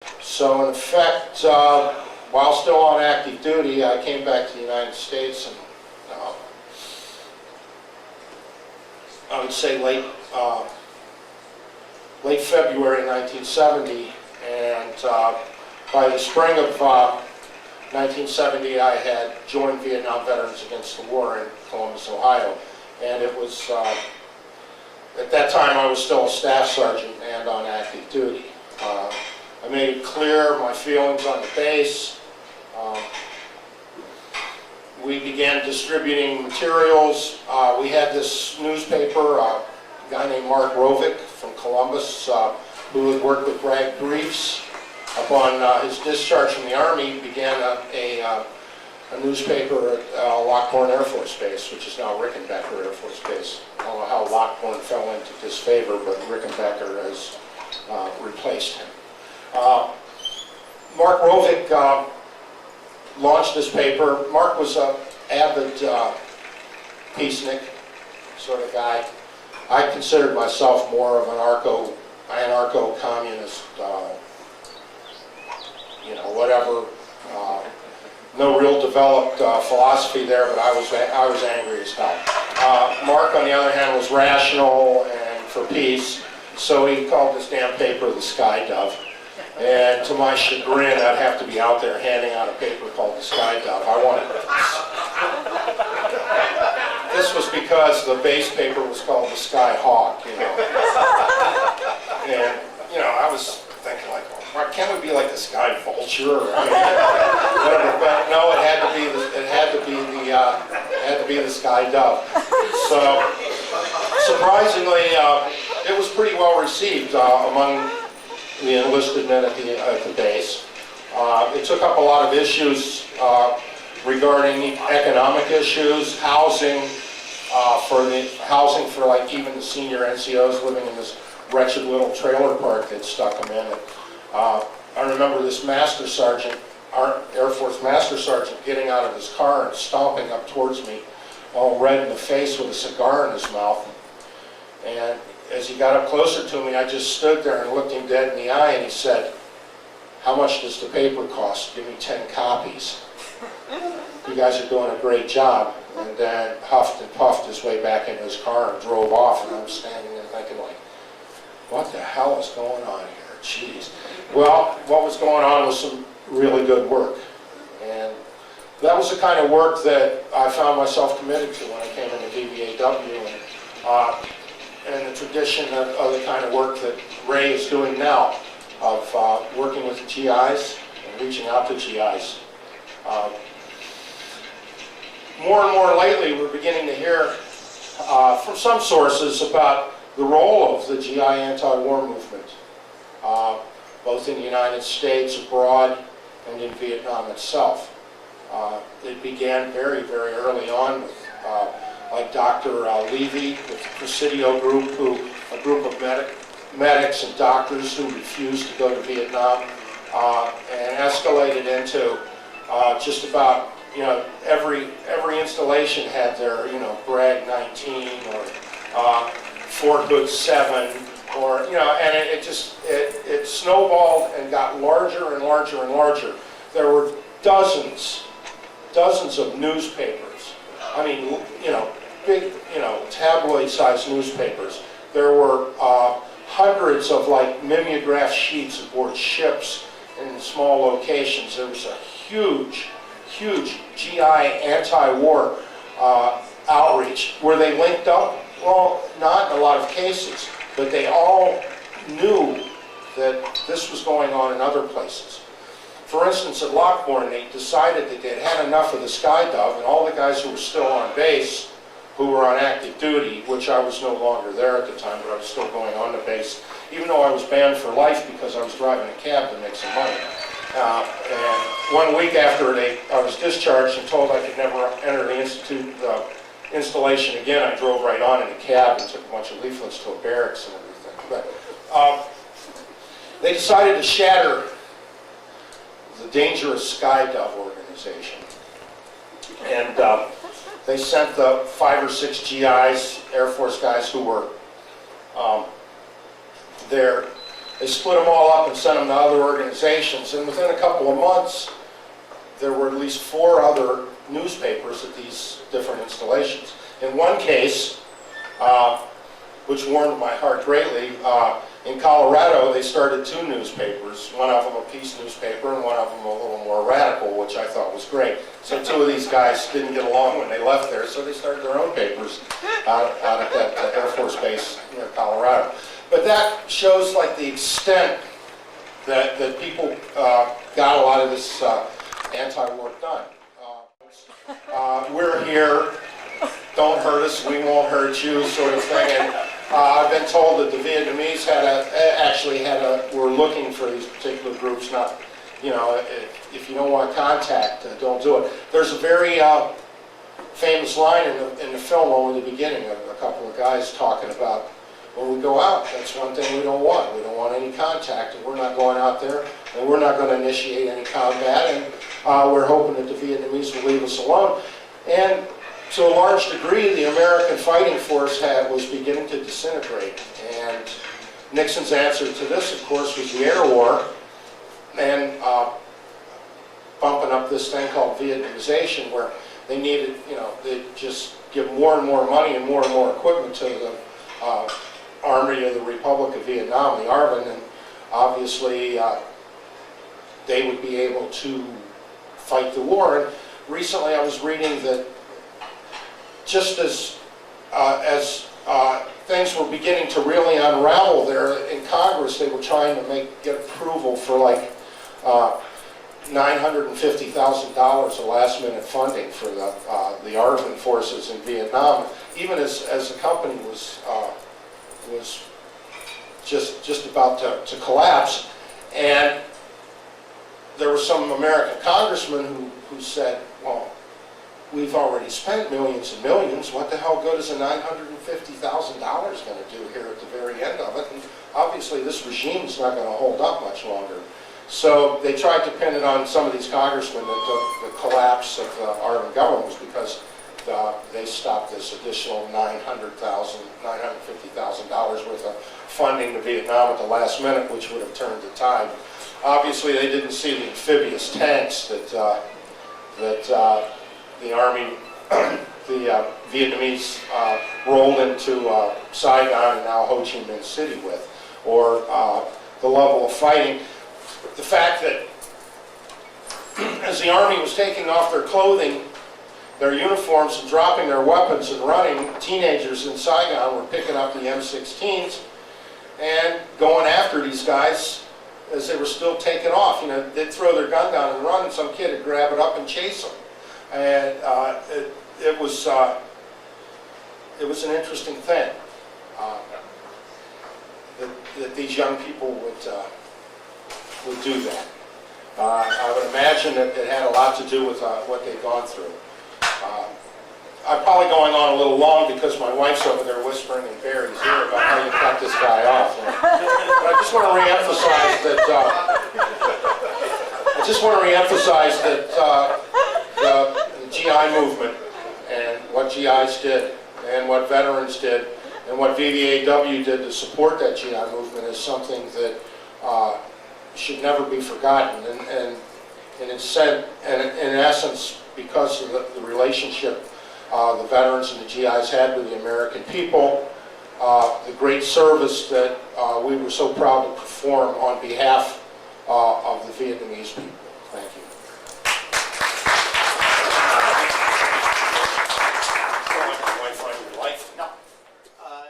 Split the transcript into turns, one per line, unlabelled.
So in effect, while still on active duty, I came back to the United States, and I would say late February 1970, and by the spring of 1970, I had joined Vietnam Veterans Against the War in Columbus, Ohio, and it was at that time I was still a staff sergeant and on active duty. I made it clear my feelings on the base. We began distributing materials. We had this newspaper, a guy named Mark Rovick from Columbus, who had worked with Bragg Briefs. Upon his discharge from the Army, began a newspaper at Lockbourne Air Force Base, which is now Rickenbacker Air Force Base. I don't know how Lockbourne fell into disfavor, but Rickenbacker has replaced him. Mark Rovick launched this paper. Mark was an avid peacenik sort of guy. I considered myself more of an anarcho-communist, whatever. No real developed philosophy there, but I was angry as hell. Mark, on the other hand, was rational and for peace, so he called this damn paper the Sky Dove. And to my chagrin, I'd have to be out there handing out a paper called the Sky Dove. I wanted this was because the base paper was called the Sky Hawk, And I was thinking like, well, can't we be like the Sky Vulture or whatever? But no, it had to be the Sky Dove. So surprisingly, it was pretty well received among the enlisted men at the base. It took up a lot of issues regarding economic issues, housing for like even the senior NCOs living in this wretched little trailer park that stuck them in. I remember this master sergeant, our Air Force master sergeant, getting out of his car and stomping up towards me, all red in the face with a cigar in his mouth. And as he got up closer to me, I just stood there and looked him dead in the eye, and he said, "How much does the paper cost? Give me 10 copies. You guys are doing a great job." And then huffed and puffed his way back in his car and drove off, and I'm standing there thinking like, what the hell is going on here? Jeez. Well, what was going on was some really good work. And that was the kind of work that I found myself committed to when I came into VVAW, and the tradition of the kind of work that Ray is doing now, of working with the GIs and reaching out to GIs. More and more lately, we're beginning to hear from some sources about the role of the GI anti-war movement, both in the United States, abroad, and in Vietnam itself. It began very, very early on with like Dr. Levy with the Presidio group, a group of medics and doctors who refused to go to Vietnam, and escalated into just about every installation had their Bragg 19 or Fort Hood 7 or and it snowballed and got larger and larger and larger. There were dozens of newspapers. I mean, big, tabloid-sized newspapers. There were hundreds of like mimeograph sheets aboard ships in small locations. There was a huge GI anti-war outreach. Were they linked up? Well, not in a lot of cases, but they all knew that this was going on in other places. For instance, at Lockbourne, they decided that they'd had enough of the Sky Dove, and all the guys who were still on base, who were on active duty, which I was no longer there at the time, but I was still going on the base, even though I was banned for life because I was driving a cab to make some money. And 1 week after I was discharged and told I could never enter the installation again, I drove right on in a cab and took a bunch of leaflets to a barracks and everything. But they decided to shatter the dangerous Sky Dove organization. And they sent the 5 or 6 GIs, Air Force guys who were there they split them all up and sent them to other organizations. And within a couple of months, there were at least 4 other newspapers at these different installations. In one case, which warmed my heart greatly, in Colorado, they started 2 newspapers, one of them a peace newspaper and one of them a little more radical, which I thought was great. So 2 of these guys didn't get along when they left there, so they started their own papers out at that Air Force base near Colorado. But that shows like the extent that people got a lot of this anti-war done. We're here, don't hurt us, we won't hurt you, sort of thing. And I've been told that the Vietnamese were looking for these particular groups. Not, you know, if you don't want contact, don't do it. There's a very famous line in the film over the beginning of a couple of guys talking about, when we go out, that's one thing we don't want. We don't want any contact, and we're not going out there, and we're not going to initiate any combat, and we're hoping that the Vietnamese will leave us alone. And to a large degree, the American fighting force was beginning to disintegrate. And Nixon's answer to this, of course, was the air war, and bumping up this thing called Vietnamization, where they needed, you know, they just give more and more money and more equipment to the Army of the Republic of Vietnam, the ARVN, and obviously they would be able to fight the war. And recently I was reading that just as things were beginning to really unravel there in Congress, they were trying to get approval for like $950,000 of last-minute funding for the ARVN forces in Vietnam, even as the company was just about to collapse. And there were some American congressmen who said, well, we've already spent millions and millions. What the hell good is a $950,000 going to do here at the very end of it? And obviously this regime is not going to hold up much longer. So they tried to pin it on some of these congressmen that the collapse of the ARVN government was because they stopped this additional $950,000 worth of funding to Vietnam at the last minute, which would have turned the tide. Obviously, they didn't see the amphibious tanks that the Army, the Vietnamese rolled into Saigon and now Ho Chi Minh City with, or the level of fighting. The fact that as the Army was taking off their clothing, their uniforms, and dropping their weapons and running, teenagers in Saigon were picking up the M16s and going after these guys as they were still taking off. You know, they'd throw their gun down and run, and some kid would grab it up and chase them. And it was an interesting thing that these young people would do that. I would imagine that it had a lot to do with what they'd gone through. I'm probably going on a little long because my wife's over there whispering in Barry's ear about how you cut this guy off. But I just want to reemphasize that the GI movement and what GIs did and what veterans did and what VVAW did to support that GI movement is something that should never be forgotten. And in essence, because of the relationship the veterans and the GIs had with the American people, the great service that we were so proud to perform on behalf of the Vietnamese people. Thank you.